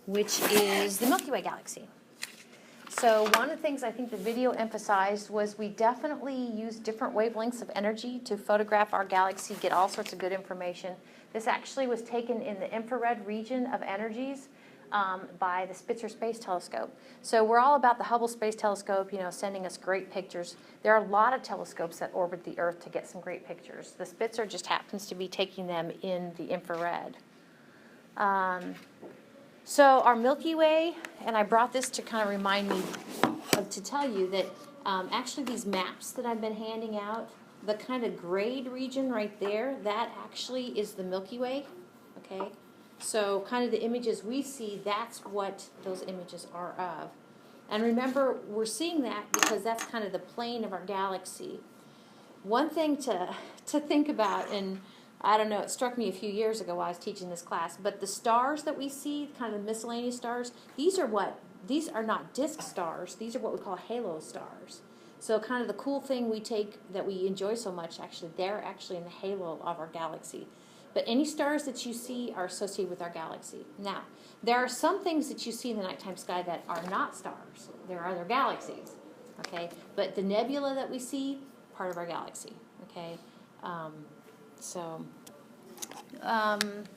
which is the Milky Way galaxy. So one of the things I think the video emphasized was we definitely use different wavelengths of energy to photograph our galaxy, get all sorts of good information. This actually was taken in the infrared region of energies by the Spitzer Space Telescope. So we're all about the Hubble Space Telescope, you know, sending us great pictures. There are a lot of telescopes that orbit the Earth to get some great pictures. The Spitzer just happens to be taking them in the infrared. So our Milky Way, and I brought this to kind of remind me to tell you that actually these maps that I've been handing out, the kind of grayed region right there, that actually is the Milky Way, okay? So kind of the images we see, that's what those images are of. And remember, we're seeing that because that's kind of the plane of our galaxy. One thing to think about, and I don't know, it struck me a few years ago while I was teaching this class, but the stars that we see, kind of miscellaneous stars, these are not disk stars, these are what we call halo stars. So kind of the cool thing we take that we enjoy so much, actually, they're actually in the halo of our galaxy. But any stars that you see are associated with our galaxy. Now, there are some things that you see in the nighttime sky that are not stars. There are other galaxies, okay? But the nebula that we see, part of our galaxy, okay? All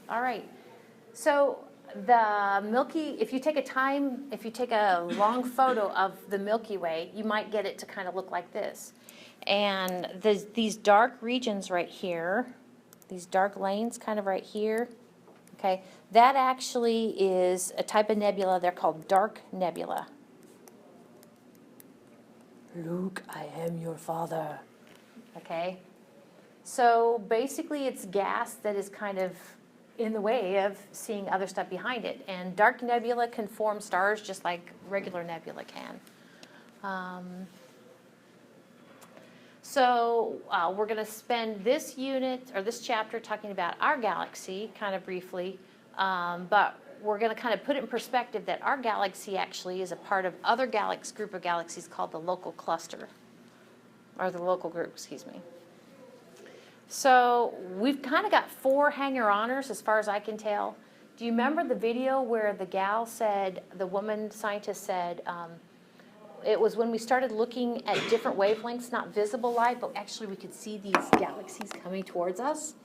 right. So the if you take a long photo of the Milky Way, you might get it to kind of look like this. And these dark regions right here, these dark lanes kind of right here, okay, that actually is a type of nebula. They're called dark nebula. Luke, I am your father. Okay? So basically it's gas that is kind of in the way of seeing other stuff behind it. And dark nebula can form stars just like regular nebula can. So we're going to spend this unit, or this chapter, talking about our galaxy, kind of briefly. But we're going to kind of put it in perspective that our galaxy actually is a part of other group of galaxies called the local cluster. Or the local group, excuse me. So we've kind of got 4 hanger-oners as far as I can tell. Do you remember the video where the gal said, the woman scientist said, it was when we started looking at different wavelengths, not visible light, but actually we could see these galaxies coming towards us.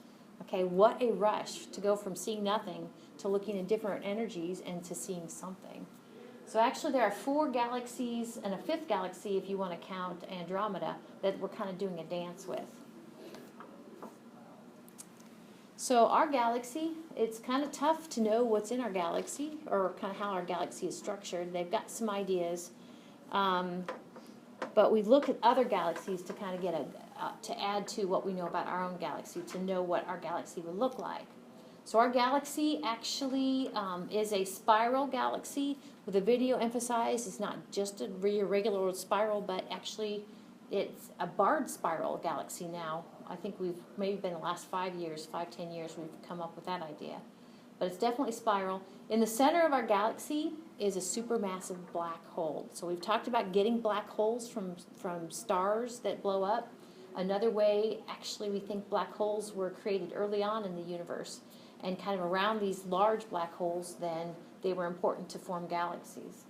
Okay, what a rush to go from seeing nothing to looking at different energies and to seeing something. So actually there are 4 galaxies and a 5th galaxy, if you want to count Andromeda, that we're kind of doing a dance with. So our galaxy, it's kind of tough to know what's in our galaxy or kind of how our galaxy is structured. They've got some ideas. But we look at other galaxies to kind of get to add to what we know about our own galaxy, to know what our galaxy would look like. So our galaxy actually is a spiral galaxy. With the video emphasized, it's not just a regular old spiral, but actually it's a barred spiral galaxy now. I think we've maybe been the last 5 years, 5-10 years, we've come up with that idea. But it's definitely spiral. In the center of our galaxy is a supermassive black hole. So we've talked about getting black holes from stars that blow up. Another way, actually, we think black holes were created early on in the universe. And kind of around these large black holes, then they were important to form galaxies.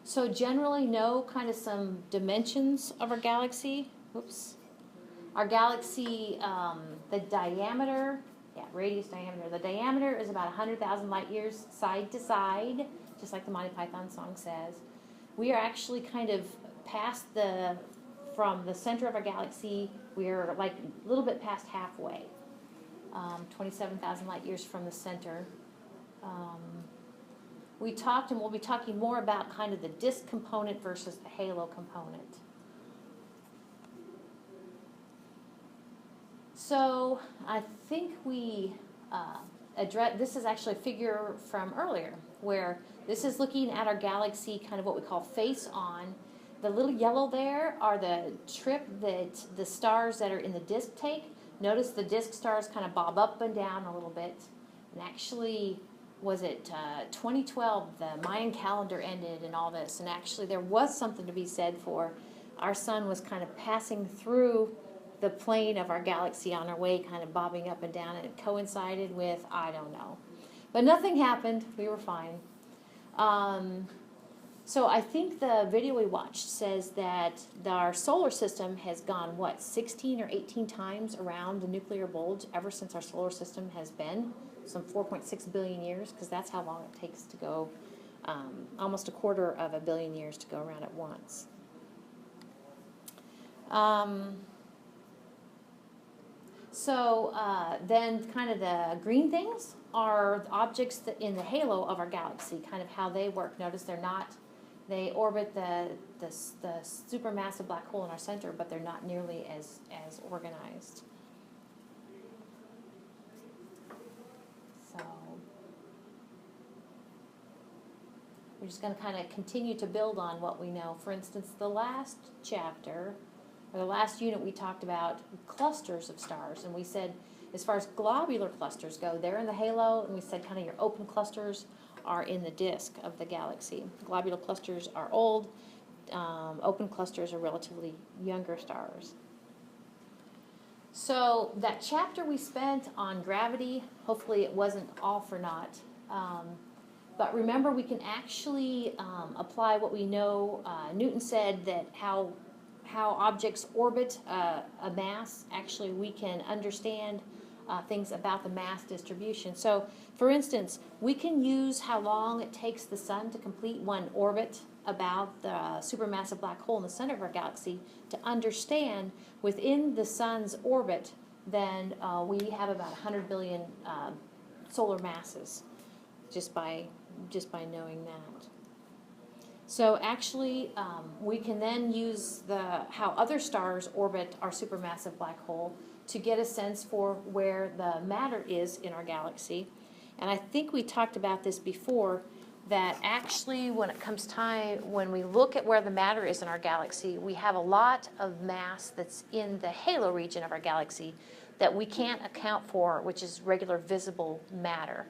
So generally know kind of some dimensions of our galaxy. Oops. Our galaxy, the diameter, radius, diameter. The diameter is about 100,000 light years side to side, just like the Monty Python song says. We are actually kind of past from the center of our galaxy, we're like a little bit past halfway, 27,000 light years from the center. We talked, and we'll be talking more about kind of the disk component versus the halo component. So I think we this is actually a figure from earlier, where this is looking at our galaxy kind of what we call face on. The little yellow there are the trip that the stars that are in the disk take. Notice the disk stars kind of bob up and down a little bit. And actually, was it 2012, the Mayan calendar ended and all this. And actually there was something to be said for our sun was kind of passing through the plane of our galaxy on our way kind of bobbing up and down, and it coincided with, I don't know. But nothing happened. We were fine. So I think the video we watched says that our solar system has gone, what, 16 or 18 times around the nuclear bulge ever since our solar system has been, some 4.6 billion years, because that's how long it takes to go, almost 250 million years to go around at once. Then kind of the green things are the objects that in the halo of our galaxy, kind of how they work. Notice they orbit the supermassive black hole in our center, but they're not nearly as organized. So we're just going to kind of continue to build on what we know. For instance, the last chapter, or the last unit, we talked about clusters of stars, and we said as far as globular clusters go, they're in the halo, and we said kind of your open clusters are in the disk of the galaxy. Globular clusters are old, open clusters are relatively younger stars. So that chapter we spent on gravity, hopefully it wasn't all for naught. But remember, we can actually apply what we know. Newton said that how objects orbit a mass, actually we can understand things about the mass distribution. So, for instance, we can use how long it takes the sun to complete one orbit about the supermassive black hole in the center of our galaxy to understand within the sun's orbit, then we have about 100 billion solar masses just by knowing that. So actually, we can then use how other stars orbit our supermassive black hole to get a sense for where the matter is in our galaxy. And I think we talked about this before, that actually when it comes time, when we look at where the matter is in our galaxy, we have a lot of mass that's in the halo region of our galaxy that we can't account for, which is regular visible matter.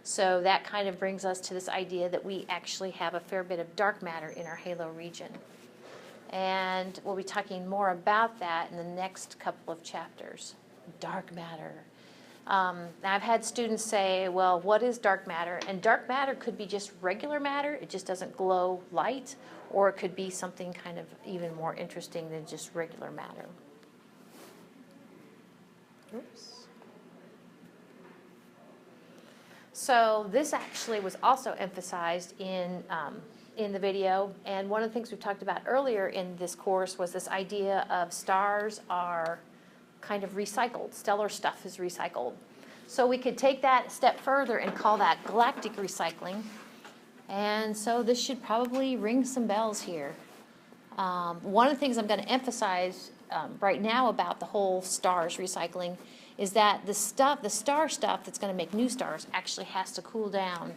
So that kind of brings us to this idea that we actually have a fair bit of dark matter in our halo region. And we'll be talking more about that in the next couple of chapters. Dark matter. I've had students say, well, what is dark matter? And dark matter could be just regular matter. It just doesn't glow light. Or it could be something kind of even more interesting than just regular matter. Oops. So this actually was also emphasized in the video, and one of the things we talked about earlier in this course was this idea of stars are kind of recycled. Stellar stuff is recycled. So we could take that a step further and call that galactic recycling. And so this should probably ring some bells here. One of the things I'm going to emphasize right now about the whole stars recycling is that the star stuff that's going to make new stars actually has to cool down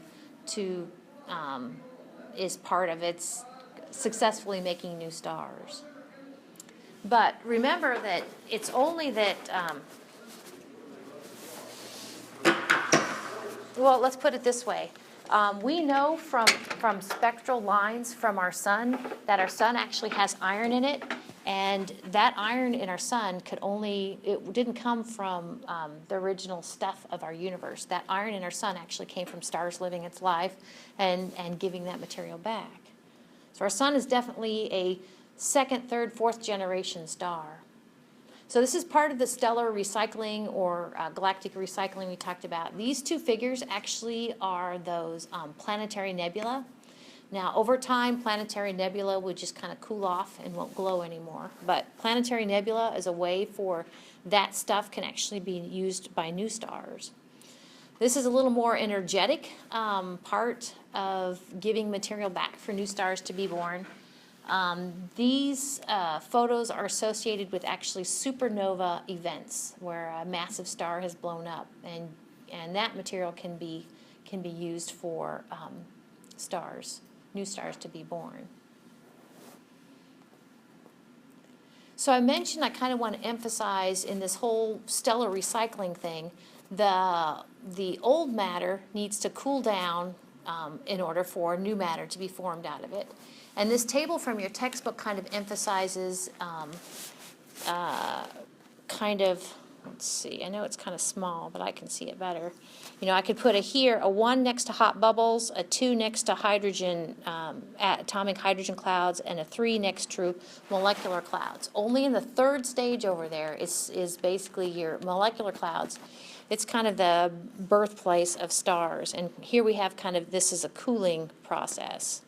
to is part of its successfully making new stars. But remember that it's only that, well, let's put it this way. We know from spectral lines from our sun that our sun actually has iron in it, and that iron in our sun it didn't come from the original stuff of our universe. That iron in our sun actually came from stars living its life and giving that material back. So our sun is definitely a second, third, fourth generation star. So this is part of the stellar recycling or galactic recycling we talked about. These two figures actually are those planetary nebula. Now, over time, planetary nebula would just kind of cool off and won't glow anymore. But planetary nebula is a way for that stuff can actually be used by new stars. This is a little more energetic part of giving material back for new stars to be born. These photos are associated with actually supernova events where a massive star has blown up, and that material can be used for new stars to be born. So I mentioned I kind of want to emphasize in this whole stellar recycling thing, the old matter needs to cool down in order for new matter to be formed out of it. And this table from your textbook kind of emphasizes kind of, let's see, I know it's kind of small, but I can see it better. You know, I could put a 1 next to hot bubbles, a 2 next to hydrogen, atomic hydrogen clouds, and a 3 next to molecular clouds. Only in the third stage over there is basically your molecular clouds. It's kind of the birthplace of stars. And here we have kind of, this is a cooling process.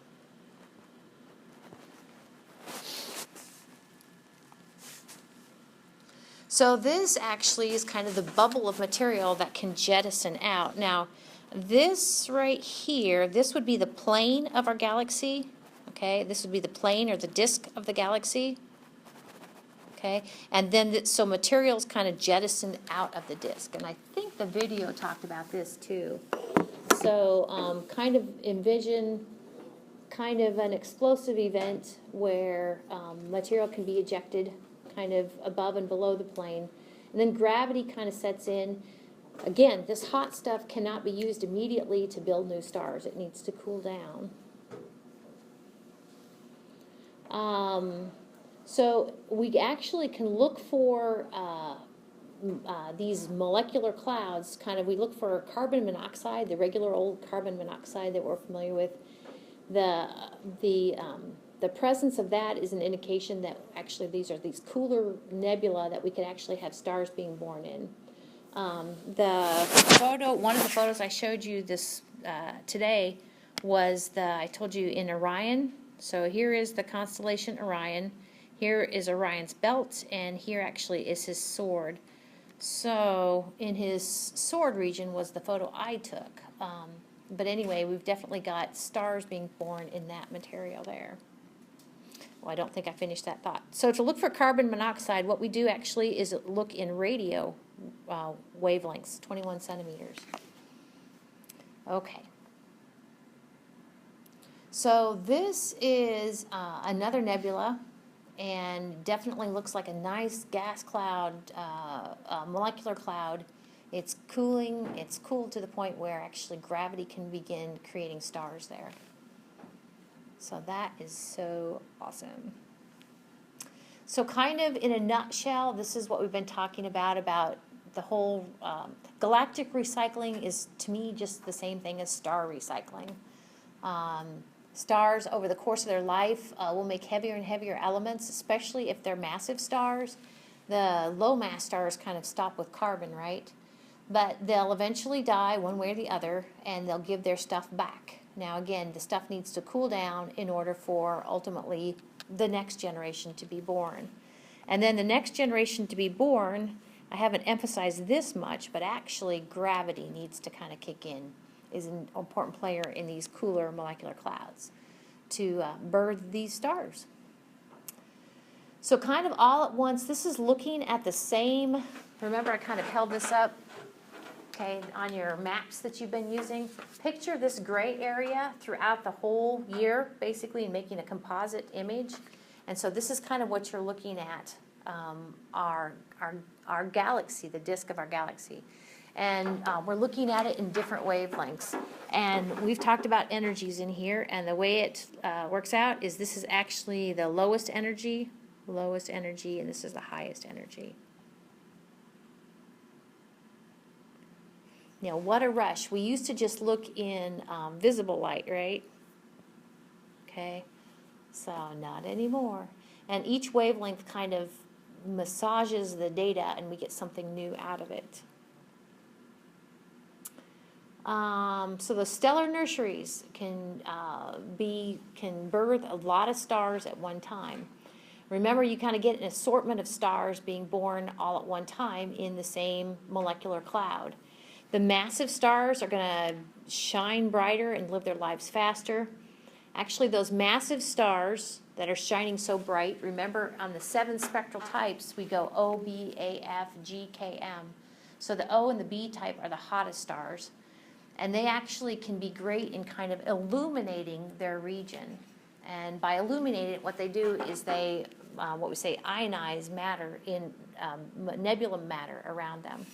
So this actually is kind of the bubble of material that can jettison out. Now, this right here, this would be the plane of our galaxy. Okay, this would be the plane or the disk of the galaxy. Okay, and then so materials kind of jettison out of the disk. And I think the video talked about this too. So kind of envision kind of an explosive event where material can be ejected kind of above and below the plane, and then gravity kind of sets in. Again, this hot stuff cannot be used immediately to build new stars. It needs to cool down. So we actually can look for these molecular clouds. Kind of, we look for carbon monoxide, the regular old carbon monoxide that we're familiar with. The presence of that is an indication that actually these are these cooler nebula that we could actually have stars being born in. The photo, one of the photos I showed you this today was I told you in Orion. So here is the constellation Orion. Here is Orion's belt, and here actually is his sword. So in his sword region was the photo I took. But anyway, we've definitely got stars being born in that material there. Well, I don't think I finished that thought. So to look for carbon monoxide, what we do actually is look in radio wavelengths, 21 centimeters. Okay. So this is another nebula, and definitely looks like a nice gas cloud, molecular cloud. It's cooling. It's cooled to the point where actually gravity can begin creating stars there. So that is so awesome. So kind of in a nutshell, this is what we've been talking about the whole galactic recycling is, to me, just the same thing as star recycling. Stars, over the course of their life, will make heavier and heavier elements, especially if they're massive stars. The low mass stars kind of stop with carbon, right? But they'll eventually die one way or the other, and they'll give their stuff back. Now, again, the stuff needs to cool down in order for, ultimately, the next generation to be born. And then the next generation to be born, I haven't emphasized this much, but actually gravity needs to kind of kick in, is an important player in these cooler molecular clouds to birth these stars. So kind of all at once, this is looking at the same, remember I kind of held this up, okay, on your maps that you've been using. Picture this gray area throughout the whole year, basically, and making a composite image. And so this is kind of what you're looking at, our galaxy, the disk of our galaxy. And we're looking at it in different wavelengths. And we've talked about energies in here, and the way it works out is this is actually the lowest energy, and this is the highest energy. Now, what a rush. We used to just look in visible light, right? Okay, so not anymore. And each wavelength kind of massages the data, and we get something new out of it. So the stellar nurseries can birth a lot of stars at one time. Remember, you kind of get an assortment of stars being born all at one time in the same molecular cloud. The massive stars are going to shine brighter and live their lives faster. Actually, those massive stars that are shining so bright, remember on the 7 spectral types, we go O, B, A, F, G, K, M. So the O and the B type are the hottest stars. And they actually can be great in kind of illuminating their region. And by illuminating it, what they do is they, what we say, ionize matter in nebula matter around them.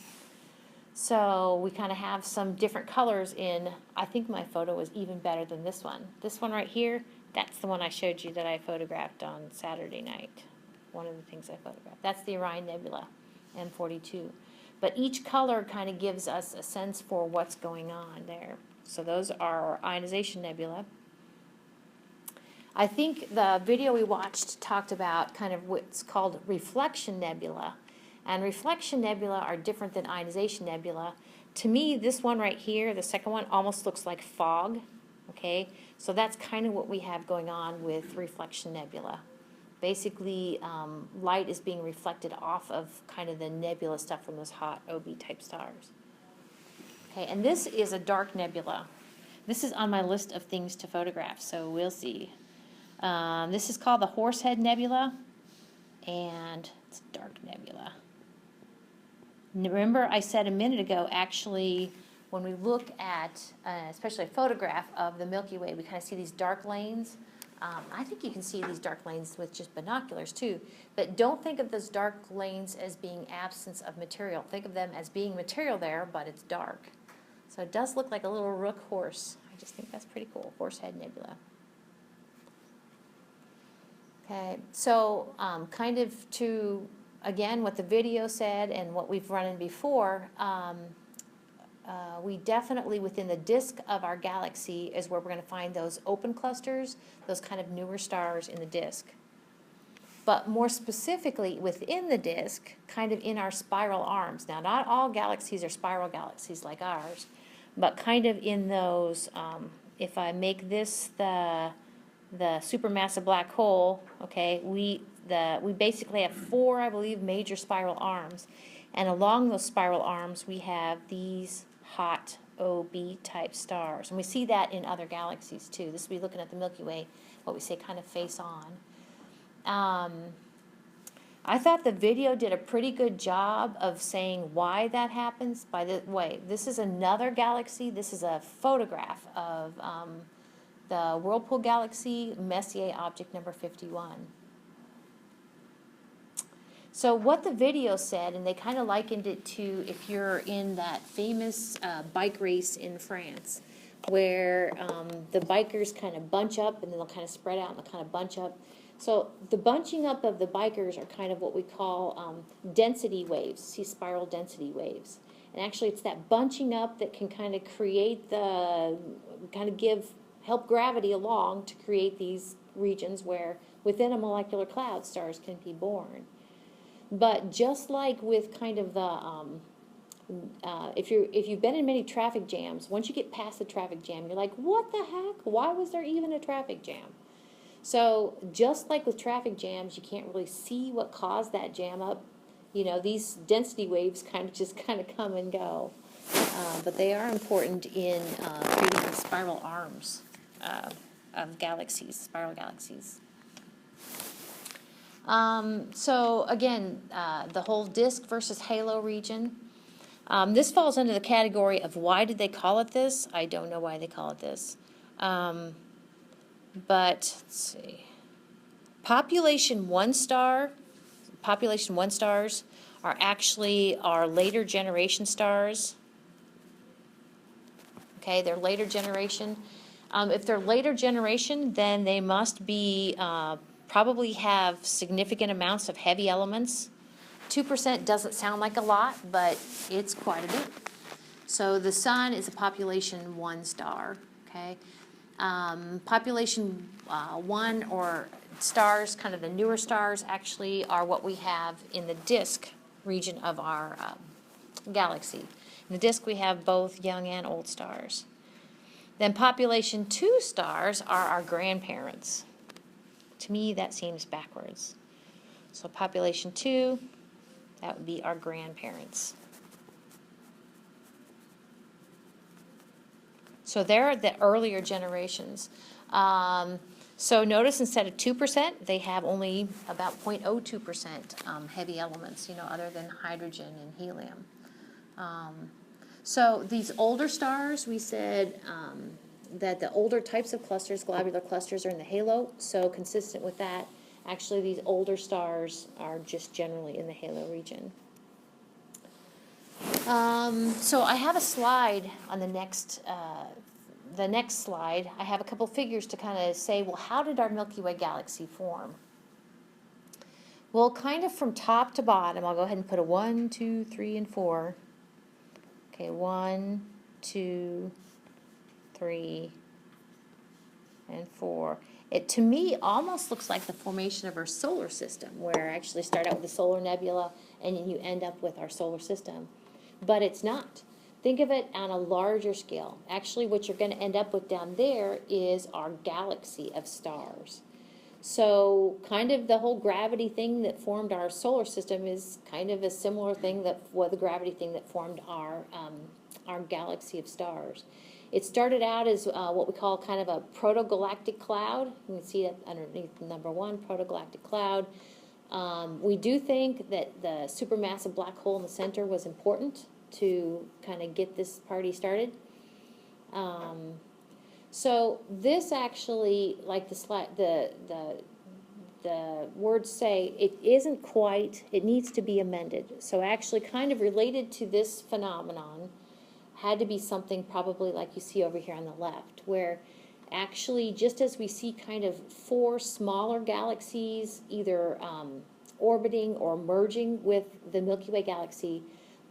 So we kind of have some different colors in, I think my photo was even better than this one. This one right here, that's the one I showed you that I photographed on Saturday night. One of the things I photographed. That's the Orion Nebula. and 42. But each color kind of gives us a sense for what's going on there. So those are our ionization nebula. I think the video we watched talked about kind of what's called reflection nebula. And reflection nebula are different than ionization nebula. To me, this one right here, the second one, almost looks like fog. Okay, so that's kind of what we have going on with reflection nebula. Basically, light is being reflected off of kind of the nebula stuff from those hot OB type stars. Okay, and this is a dark nebula. This is on my list of things to photograph, so we'll see. This is called the Horsehead Nebula, and it's a dark nebula. Remember I said a minute ago, actually, when we look at, especially a photograph of the Milky Way, we kind of see these dark lanes. I think you can see these dark lanes with just binoculars too, but don't think of those dark lanes as being absence of material. Think of them as being material there, but it's dark. So it does look like a little rook horse. I just think that's pretty cool, Horsehead Nebula. Okay, so kind of to, again, what the video said and what we've run in before, we definitely, within the disk of our galaxy, is where we're going to find those open clusters, those kind of newer stars in the disk. But more specifically, within the disk, kind of in our spiral arms. Now, not all galaxies are spiral galaxies like ours, but kind of in those, if I make this the supermassive black hole, okay, we basically have 4, I believe, major spiral arms. And along those spiral arms, we have these hot OB type stars. And we see that in other galaxies too. This will be looking at the Milky Way, what we say kind of face on. I thought the video did a pretty good job of saying why that happens. By the way, this is another galaxy. This is a photograph of the Whirlpool Galaxy, Messier object number 51. So what the video said, and they kind of likened it to if you're in that famous bike race in France, where the bikers kind of bunch up and then they'll kind of spread out and they'll kind of bunch up. So the bunching up of the bikers are kind of what we call density waves, see spiral density waves. And actually it's that bunching up that can kind of create help gravity along to create these regions where within a molecular cloud stars can be born. But just like with kind of the, if you've been in many traffic jams, once you get past the traffic jam, you're like, what the heck? Why was there even a traffic jam? So just like with traffic jams, you can't really see what caused that jam up. You know, these density waves kind of come and go. But they are important in creating the spiral arms of galaxies, spiral galaxies. So again, the whole disk versus halo region. This falls under the category of why did they call it this? I don't know why they call it this. But let's see. Population 1 stars are actually our later generation stars. Okay, they're later generation. If they're later generation, then they must be probably have significant amounts of heavy elements. 2% doesn't sound like a lot, but it's quite a bit. So the sun is a population 1 star, okay? Population 1 or stars, kind of the newer stars, actually are what we have in the disk region of our galaxy. In the disk we have both young and old stars. Then population 2 stars are our grandparents. To me, that seems backwards. So population 2, that would be our grandparents. So they're the earlier generations. So notice instead of 2%, they have only about 0.02% heavy elements, other than hydrogen and helium. So these older stars, we said that the older types of clusters, globular clusters, are in the halo. So consistent with that, actually these older stars are just generally in the halo region. So I have a slide on the next slide. I have a couple figures to kind of say, well, how did our Milky Way galaxy form? Well, kind of from top to bottom, I'll go ahead and put a 1, 2, 3, and 4. Okay, 1, 2, 3, and 4. It, to me, almost looks like the formation of our solar system, where I actually start out with the solar nebula, and then you end up with our solar system. But it's not. Think of it on a larger scale. Actually, what you're going to end up with down there is our galaxy of stars. So kind of the whole gravity thing that formed our solar system is kind of a similar thing that was the gravity thing that formed our galaxy of stars. It started out as what we call kind of a protogalactic cloud. You can see that underneath number 1, protogalactic cloud. We do think that the supermassive black hole in the center was important to kind of get this party started. So this actually, like the words say, it isn't quite, it needs to be amended. So actually kind of related to this phenomenon had to be something probably like you see over here on the left, where actually just as we see kind of 4 smaller galaxies either orbiting or merging with the Milky Way galaxy,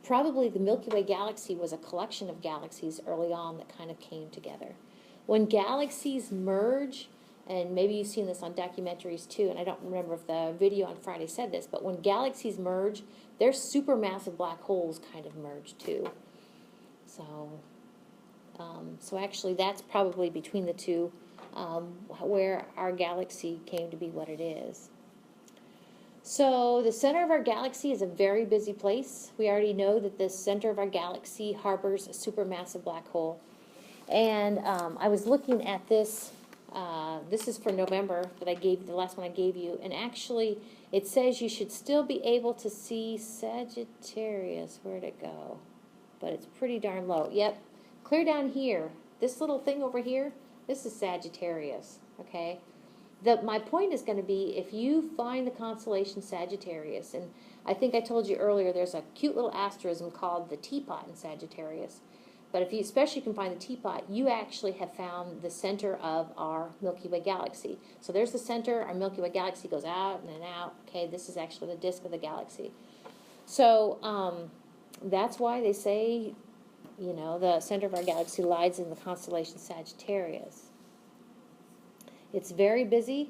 probably the Milky Way galaxy was a collection of galaxies early on that kind of came together. When galaxies merge, and maybe you've seen this on documentaries too, and I don't remember if the video on Friday said this, but when galaxies merge, their supermassive black holes kind of merge too. So actually that's probably between the two where our galaxy came to be what it is. So the center of our galaxy is a very busy place. We already know that the center of our galaxy harbors a supermassive black hole. And I was looking at this, this is for November that I gave, the last one I gave you, and actually it says you should still be able to see Sagittarius. Where'd it go? But it's pretty darn low. Yep, clear down here. This little thing over here, this is Sagittarius, okay? My point is going to be, if you find the constellation Sagittarius, and I think I told you earlier there's a cute little asterism called the teapot in Sagittarius, but if you especially can find the teapot, you actually have found the center of our Milky Way galaxy. So there's the center, our Milky Way galaxy goes out and then out. Okay, this is actually the disk of the galaxy. So that's why they say, you know, the center of our galaxy lies in the constellation Sagittarius. It's very busy.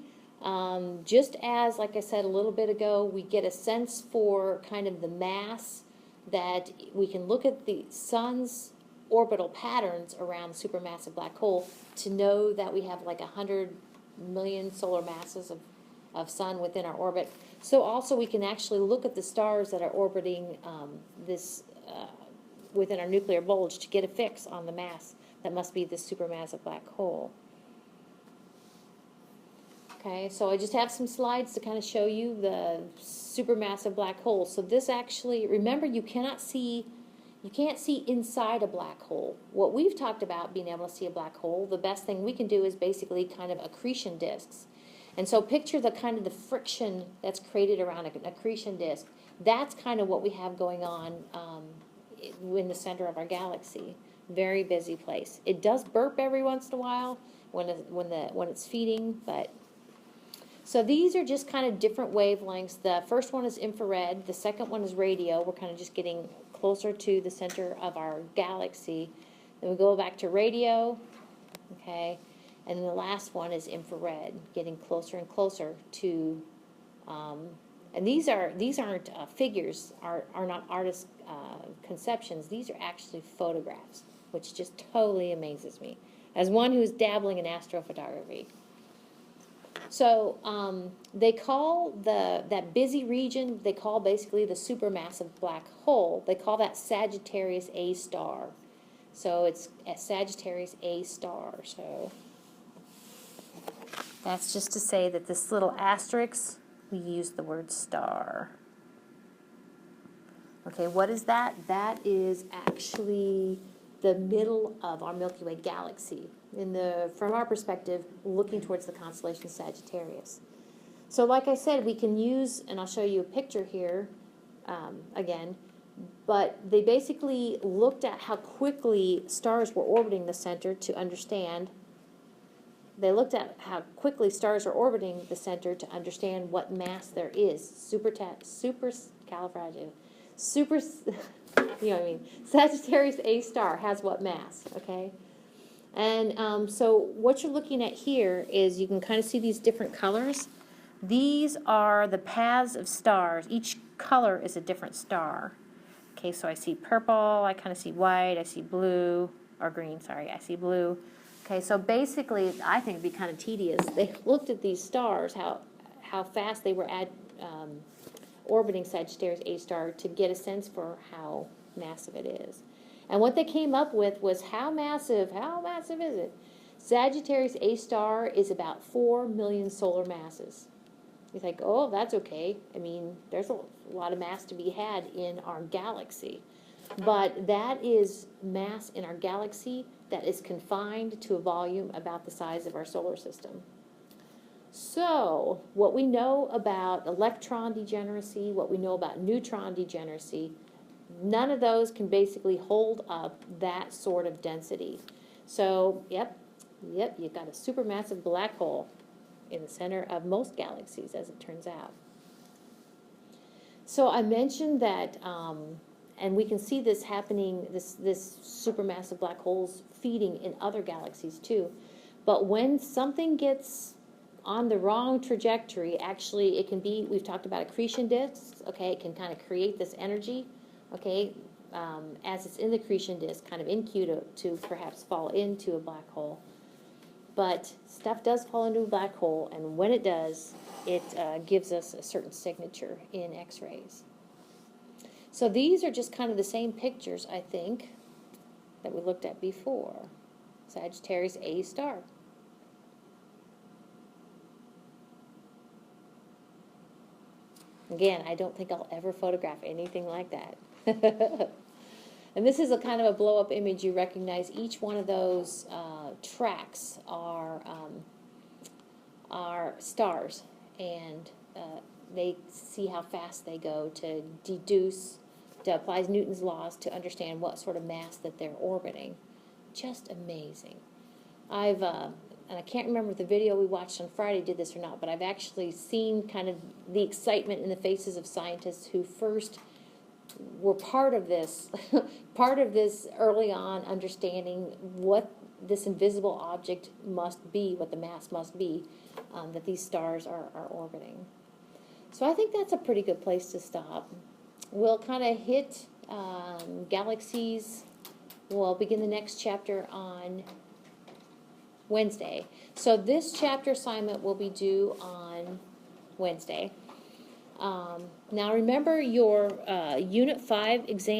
Just as, like I said a little bit ago, we get a sense for kind of the mass, that we can look at the sun's orbital patterns around the supermassive black hole to know that we have like 100 million solar masses of sun within our orbit. So also we can actually look at the stars that are orbiting within our nuclear bulge to get a fix on the mass that must be this supermassive black hole. Okay, so I just have some slides to kind of show you the supermassive black hole. So this actually, remember, you can't see inside a black hole. What we've talked about being able to see a black hole, the best thing we can do is basically kind of accretion disks. And so picture the kind of the friction that's created around an accretion disk. That's kind of what we have going on in the center of our galaxy. Very busy place. It does burp every once in a while when it's feeding, but so these are just kind of different wavelengths. The first one is infrared. The second one is radio. We're kind of just getting closer to the center of our galaxy. Then we go back to radio, okay, and then the last one is infrared, getting closer and closer to. And these aren't figures, are not artist conceptions. These are actually photographs, which just totally amazes me as one who is dabbling in astrophotography. So they call that busy region, they call basically the supermassive black hole, they call that Sagittarius A star. So it's a Sagittarius A star. So that's just to say that this little asterisk, we use the word star. Okay, what is that? That is actually the middle of our Milky Way galaxy, from our perspective, looking towards the constellation Sagittarius. So like I said, we can use, and I'll show you a picture here again, but they basically looked at how quickly stars were orbiting the center to understand they looked at how quickly stars are orbiting the center to understand what mass there is. Supercalifragilistic. You know what I mean? Sagittarius A star has what mass, okay? And so what you're looking at here is you can kind of see these different colors. These are the paths of stars. Each color is a different star. Okay, so I see purple, I kind of see white, I see blue, or green, sorry, I see blue. Okay, so basically, I think it'd be kind of tedious. They looked at these stars, how fast they were orbiting Sagittarius A star to get a sense for how massive it is. And what they came up with was how massive is it? Sagittarius A star is about 4 million solar masses. You think, oh, that's okay. I mean, there's a lot of mass to be had in our galaxy. But that is mass in our galaxy that is confined to a volume about the size of our solar system. So, what we know about electron degeneracy, what we know about neutron degeneracy, none of those can basically hold up that sort of density. So, yep, you've got a supermassive black hole in the center of most galaxies, as it turns out. So I mentioned that, and we can see this happening, this supermassive black holes feeding in other galaxies too. But when something gets on the wrong trajectory, actually it can be, we've talked about accretion disks, okay, it can kind of create this energy, okay, as it's in the accretion disk, kind of in queue to perhaps fall into a black hole. But stuff does fall into a black hole, and when it does, it gives us a certain signature in X-rays. So these are just kind of the same pictures, I think, that we looked at before. Sagittarius A star. Again, I don't think I'll ever photograph anything like that. And this is a kind of a blow-up image. You recognize each one of those tracks are stars, and they see how fast they go to deduce, to apply Newton's laws to understand what sort of mass that they're orbiting. Just amazing. And I can't remember if the video we watched on Friday did this or not, but I've actually seen kind of the excitement in the faces of scientists who first were part of this early on, understanding what this invisible object must be, what the mass must be, that these stars are orbiting. So I think that's a pretty good place to stop. We'll kind of hit galaxies. We'll begin the next chapter on Wednesday. So this chapter assignment will be due on Wednesday. Now remember your Unit 5 exam